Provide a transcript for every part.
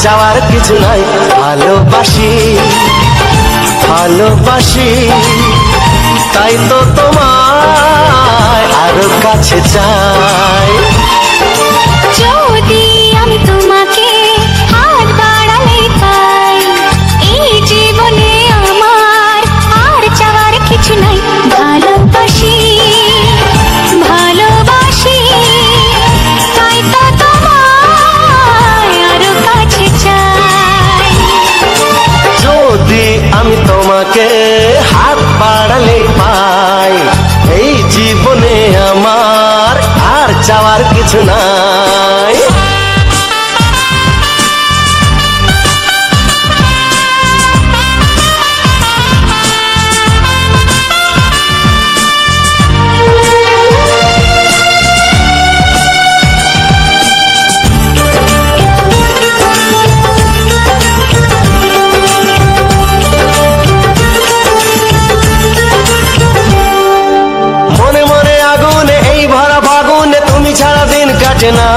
চাওয়ার কিছু নাই। ভালোবাসি ভালোবাসি তাই তো তোমায় আরো কাছে চাই। যদি আমি তোমাকে হাত বাড়ালে পাই, এই জীবনে আমার আর চাওয়ার কিছু নাই। ভালোবাসি ভালোবাসি তাই তো তোমায় আরো কাছে চাই। যদি আমি তোমাকে হাত বাড়ালে পাই, এই জীবনে আমার আর চাওয়ার কিছু নাই। কাটে না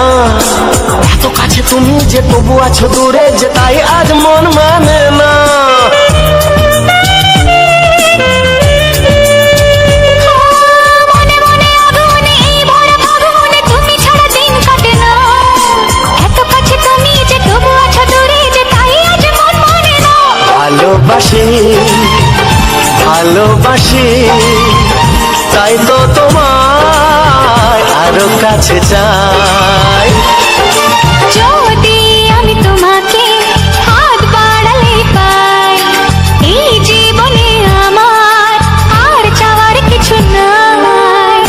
এত কাছে তুমি যে তবু আছো দূরে, যে তাই আজ মন মানে না। ভালোবাসি ভালোবাসি তাই তো তোমায় আরো কাছে চাই। যদি আমি তোমাকে হাত বাড়ালে পাই, এই জীবনে আমার আর চাওয়ার কিছু নাই।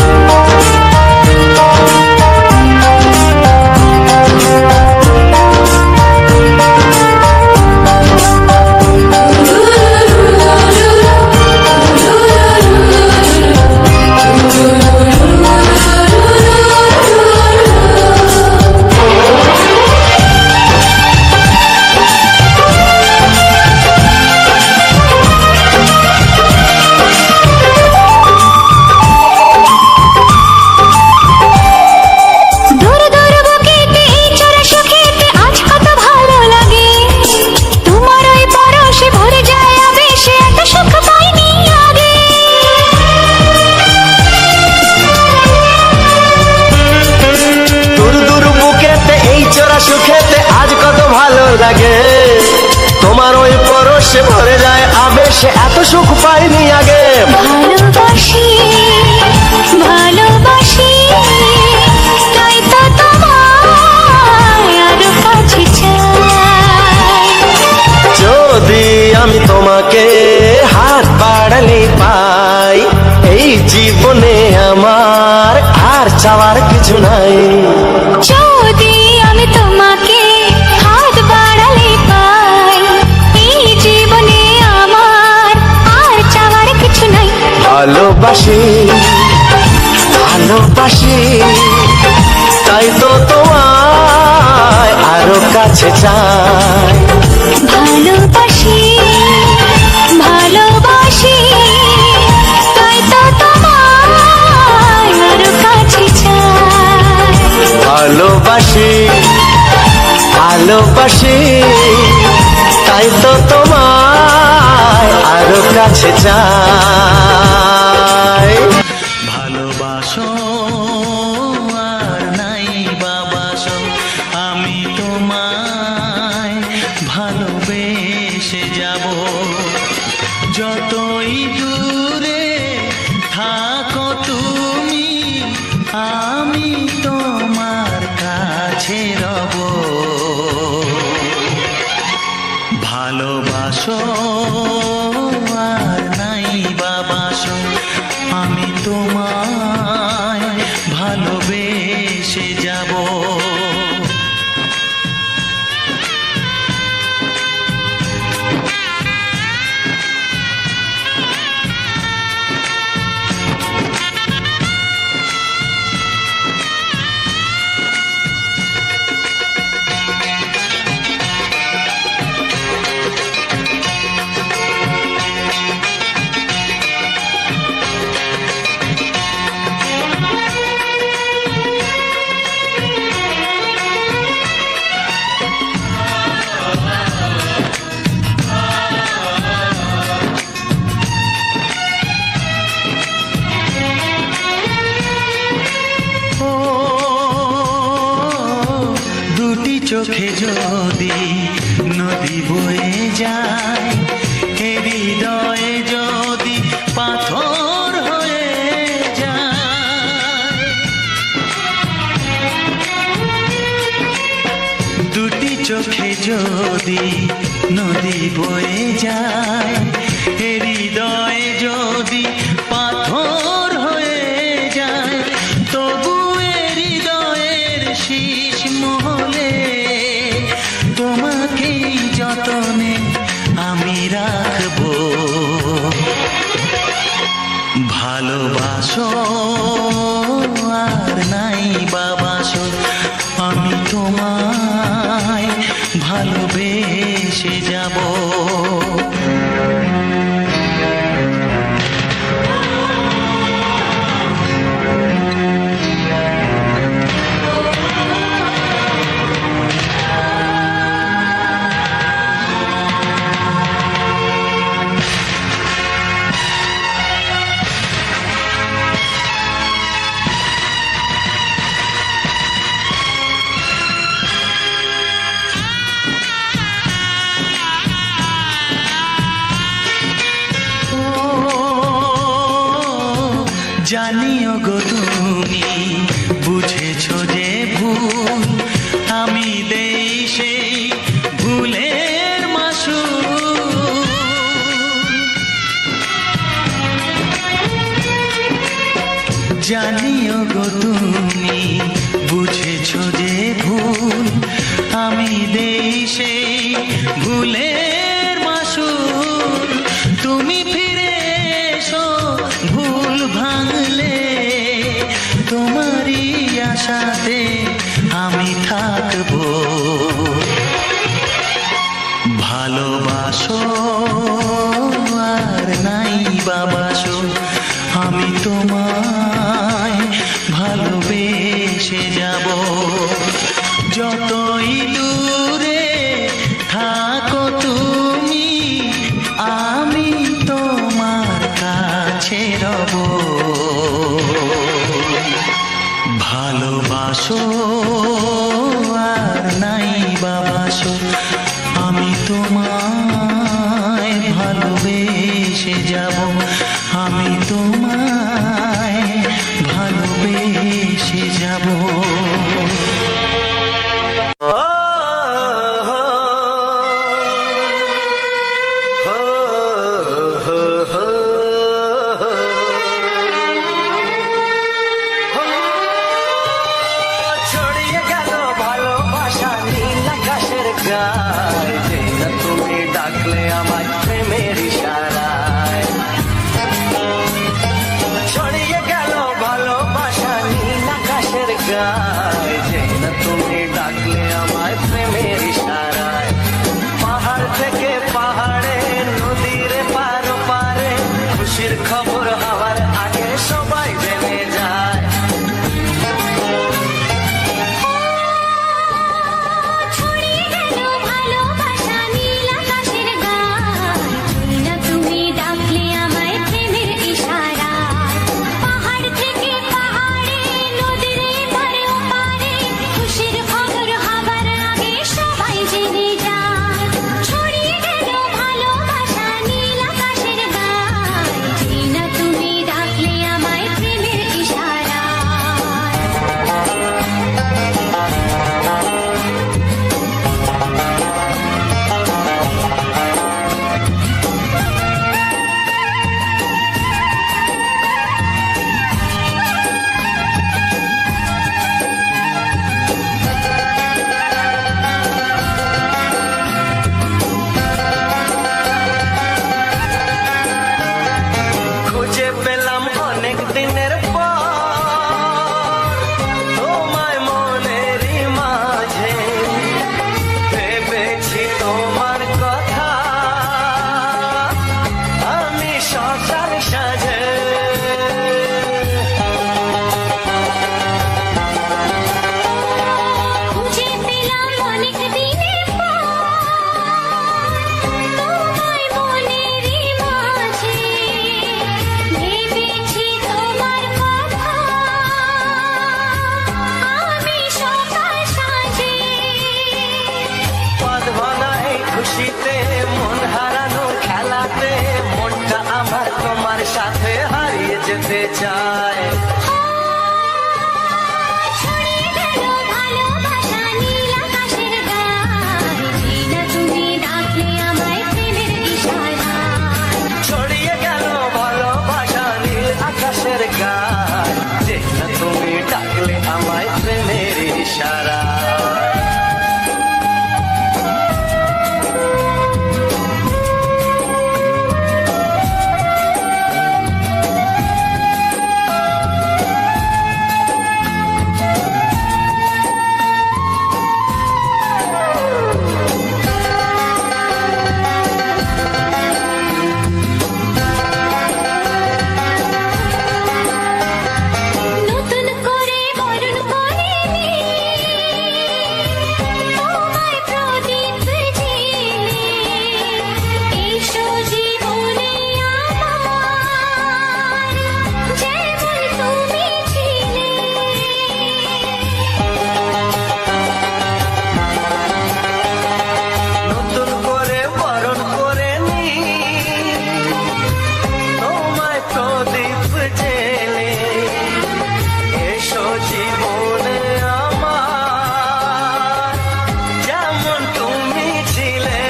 সুখেতে আজ কত ভালো লাগে, তোমার ওই পরশে ভরে যায় আবেশে, এত সুখ পাইনি আগে। ভালোবাসি ভালোবাসি তাই তো তোমায় আরো কাছে চাই। যদি আমি তোমাকে হাত বাড়ালে পাই, এই জীবনে আমার আর চাওয়ার কিছু নাই। যদি আমি তোমাকে হাত বাড়ালে পাই, এই জীবনে আমার আর চাওয়ার কিছু নাই। ভালোবাসি ভালোবাসি তাই তো তোমায় আরো কাছে চাই। ভালোবাসি ভালোবাসি তাই তো তোমায় আরো কাছে চাই। ভালোবাসি ভালোবাসি তাই তো তোমায় আরো কাছে চাই। ভালোবাসো আর নাই বাবাসো, আমি তোমায় ভালোবেসে যাব। যতই দূরে থাকো তুমি, আমি তোমার কাছে রব। ভালোবাসো আর নাই বাবাসো, আমি তোমায় ভালোবেসে যাব। চোখে যদি নদী বয়ে যায়, এ হৃদয়ে যদি পাথর হয়ে যায়, দুটি চোখে যদি নদী বয়ে যায়, এ হৃদয়ে যদি পাথর হয়ে যায়, তবু এ হৃদয়ের শীষ মহলে তোমাকেই যতনে আমি রাখবো। ভালোবাসো আর নাই বাবাসো, আমি তোমায় ভালোবেসে যাব। জানিও গো তুমি বুঝেছো যে ভুল, আমি দেই সেই ভুলের মাসুল। জানিও গো তুমি বুঝেছো যে ভুল, আমি দেই সেই ভুলের মাসুল। তুমি ফিরে এসো ভুল ভাঙলে, তোমারই আশাতে আমি থাকবো। ভালোবাসো আর নাই বাবাসো, আমি তোমায় ভালোবেসে যাব। যতই দূরে থাকো তুমি, আমি তোমার কাছে রব। ভালোবাসো আর নাই বাবাসো, আমি তোমায় ভালোবেসে যাব। আমি তোমায় ভালোবেসে যাব। ছড়িয়ে গেল ভালোবাসা নীল আকাশের গায়ে, যে না তুমি ডাকলে আমার প্রেমের ইশারায়। ছড়িয়ে গেল ভালোবাসা নীল আকাশের গায়ে, যে না তুমি ডাকলে আমার প্রেমের ইশারায়। পাহাড় থেকে পাহাড়ে, নদীর পার পারে, খুশির খবর হওয়ার আগে সবাই জেনে যায়। ছড়িয়ে গেল ভালোবাসা নীল আকাশের গায়ে, যে না তুমি ডাকলে আমায় প্রেমের ইশারায়। পাহাড় থেকে পাহাড়ে, নদীর পারে ওপারে, খুশির খবর হবার আগে সবাই জেনে যায়। ছড়িয়ে ইশারা। নতুন করে বরণ করে নে তোমায় প্রদীপ জেলে এসো জীবনে আমার যেমন তুমি ছিলে। নতুন করে বরণ করে নি তোমায় প্রদীপ জেলে এসো জীবনে আমার যেমন তুমি ছিলে।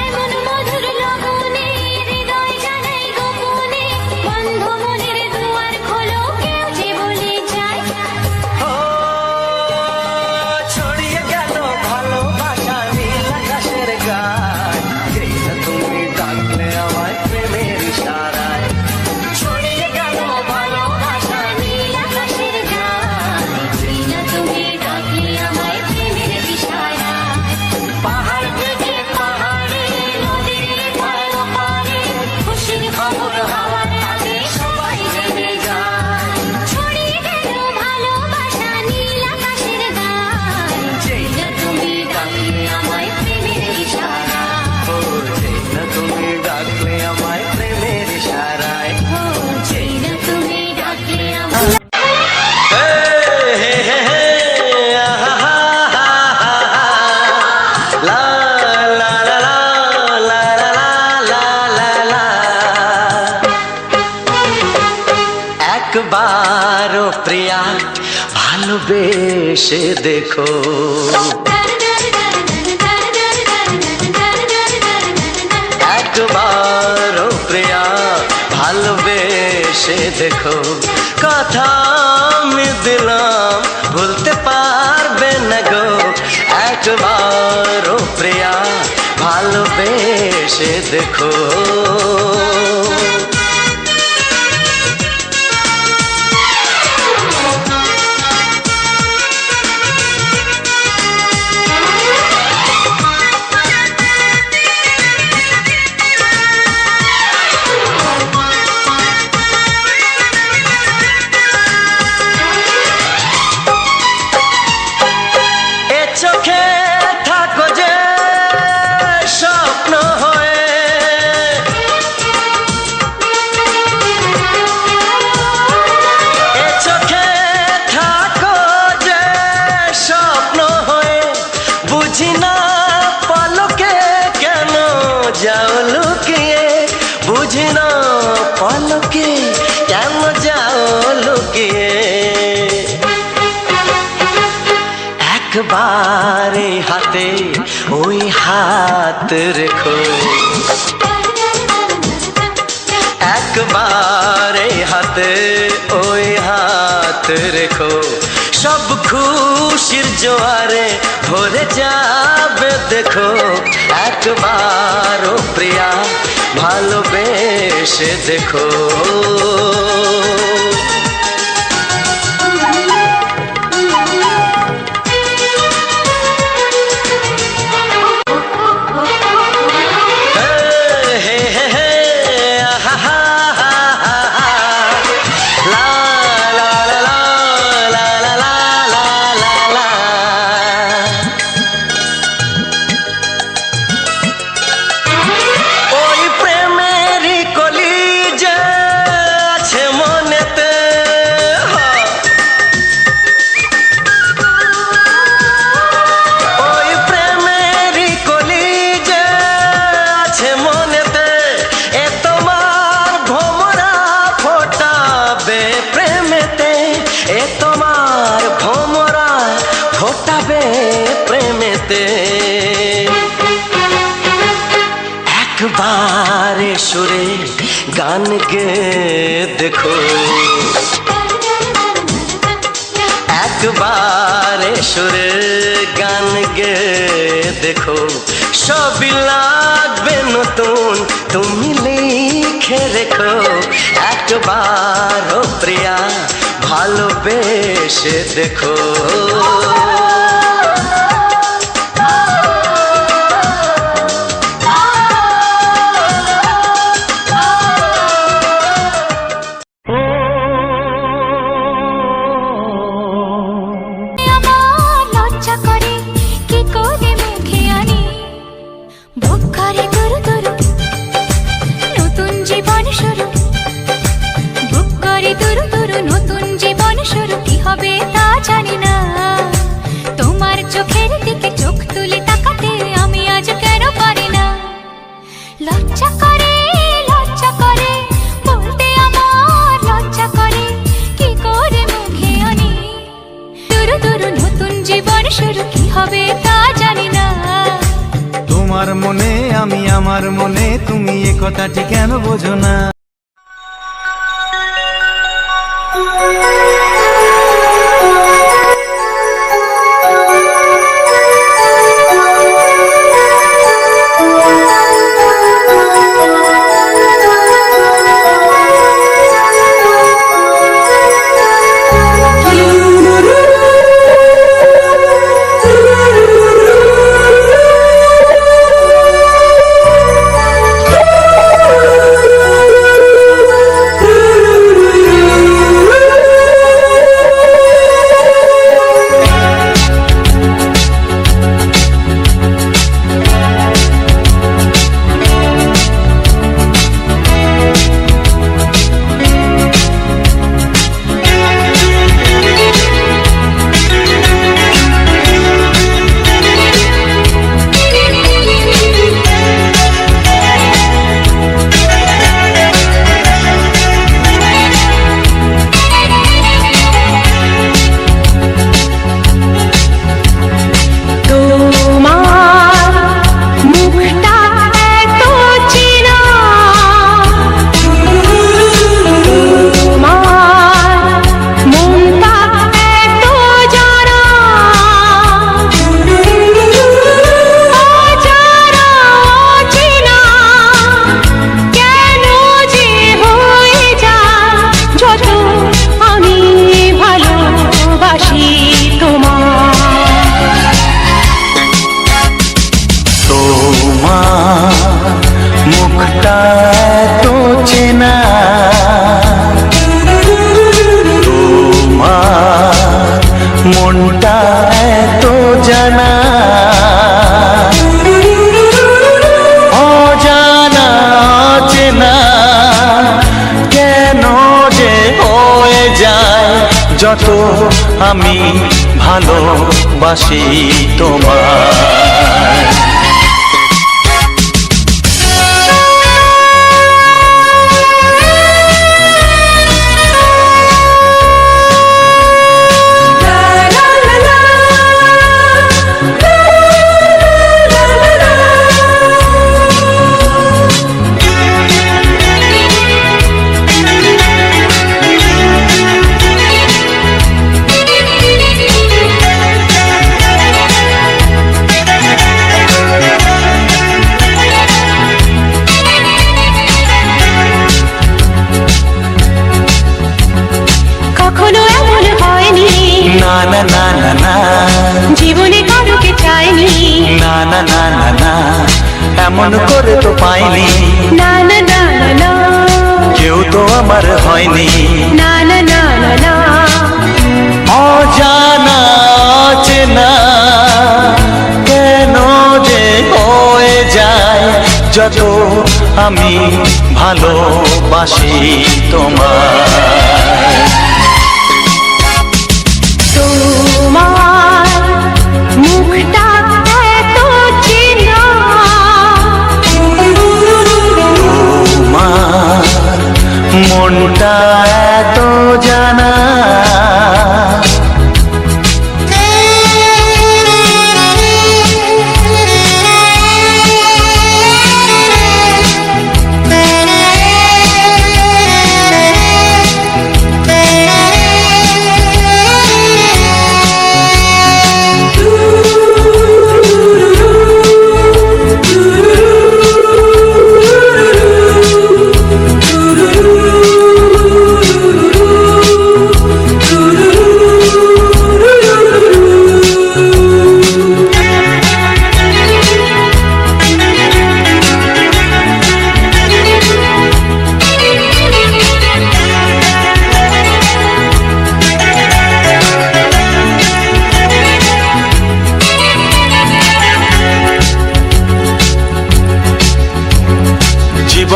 এমন মধুর লগনে হৃদয় জানাই গোপনে বন্ধ মনের দুয়ার খোলো কেউ যে বলে যায়। ও ছড়িয়ে গেল ভালোবাসা নীল আকাশের গায় যেই না তুমি ডাকলে আমায় প্রেমের ইশারায়। ছড়িয়ে গেল ভালোবাসা নীল আকাশের গায় যেই না তুমি ডাকলে আমায় প্রেমের ইশারায়। পাহাড় থেকে পাহাড়ে নদীর পার ওপারে খুশির খবর হাওয়ার আগে সবাই জেনে যায়। ছড়িয়ে গেল ভালোবাসা নীল আকাশের গায় যেই না তুমি ডাকলে আমায় প্রেমের ইশারায়। ও যেই না তুমি ডাকলে আমায় প্রেমের ইশারায়। ও যেই না তুমি ডাকলে আমায় একবারও প্রিয়া ভালোবেসে দেখো, একবারও প্রিয়া ভালোবেসে দেখো। কথা আমি দিলাম ভুলতে পারবে না গো, একবারও প্রিয়া ভালোবেসে দেখো। এ চোখে থাকো যে স্বপ্ন হয়ে, এ চোখে থাকো যে স্বপ্ন হয়ে, বুঝি না পলকে কেন যাও লুকিয়ে, বুঝি না পলকে কেন যাও লুকিয়ে। একবারে হাতে ওই হাত রেখো, একবারে হাতে ওই হাত রেখো। সব খুশির জোয়ারে ভরে যাবে দেখো, একবারও প্রিয়া ভালোবেসে দেখো। ওই প্রেমেরই কলি যে আছে মনেতে, ওই প্রেমেরই কলি যে আছে মনেতে, এ তোমার ভোমরা ফোটাবে প্রেমেতে, এ তোমার ভোমরা ফোটাবে প্রেমেতে। একবারে সুরে গান গে দেখো, একবার সুরের গান গে দেখো, সবই লাগবে নতুন, তুমি লিখে রেখো। একবার ও প্রিয়া ভালোবেসে দেখো। আমার লজ্জা করে কি করে মুখে আনি, বুক করে দুরু দুরু নতুন জীবন শুরু, বুক করে দুরু দুরু নতুন জীবন শুরু। কি হবে তা জানি না, তোমার চোখের দিকে চোখ তুলে তাকাতে আমি আজ কেন পারি না। লজ্জা করে বলতে আমার লজ্জা করে, কি করে মুখে আনি দুরু দুরু নতুন জীবন শুরু। কি হবে তা জানি না। তোমার মনে আমি, আমার মনে তুমি, এ কথাটি কেন বোঝো না? মুখটা তো চেনা, তোমার মনটা তো জানা, অজানা চেনা কেন যে হয়ে যায় যত আমি ভালোবাসি তোমায়। না না না না, জীবনে কাউকে চাইনি, না না না না না, এমন করে তো পাইনি, না না না না না, কেউ তো আমার হয়নি, না না না না না, অজানা চেনা কেন যে হয়ে যায় যত আমি ভালোবাসি তোমায়। তোমার মুখটা এত চেনা, তোমার মনটা এত জানা,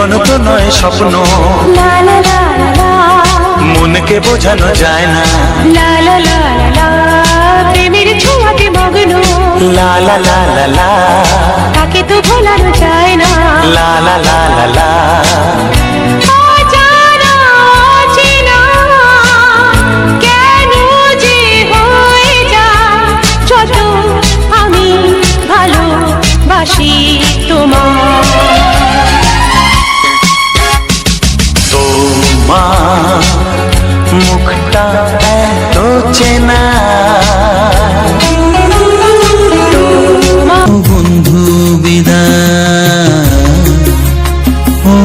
জীবন তো নয় স্বপ্ন, লা লা লা লা লা, মনকে বোঝানো যায় না। লা লা লা লা লা, প্রেমের ছোঁয়াতে মগ্ন, লা লা লা লা লা, তাকে তো ভোলানো যায় না। লা লা লা লা লা, অজানা অচেনা কেন যে হয়ে যায়, যত আমি ভালোবাসি তোমায়। তোমার মুখটা এত চেনা, বন্ধু বিদায়, ও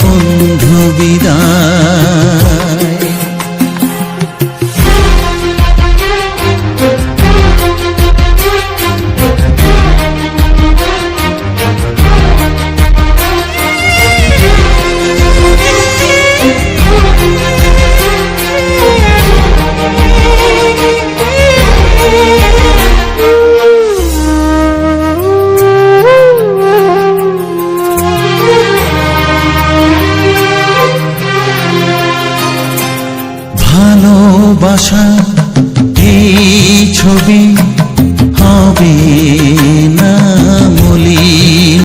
বন্ধু বিদায়। ভালোবাসা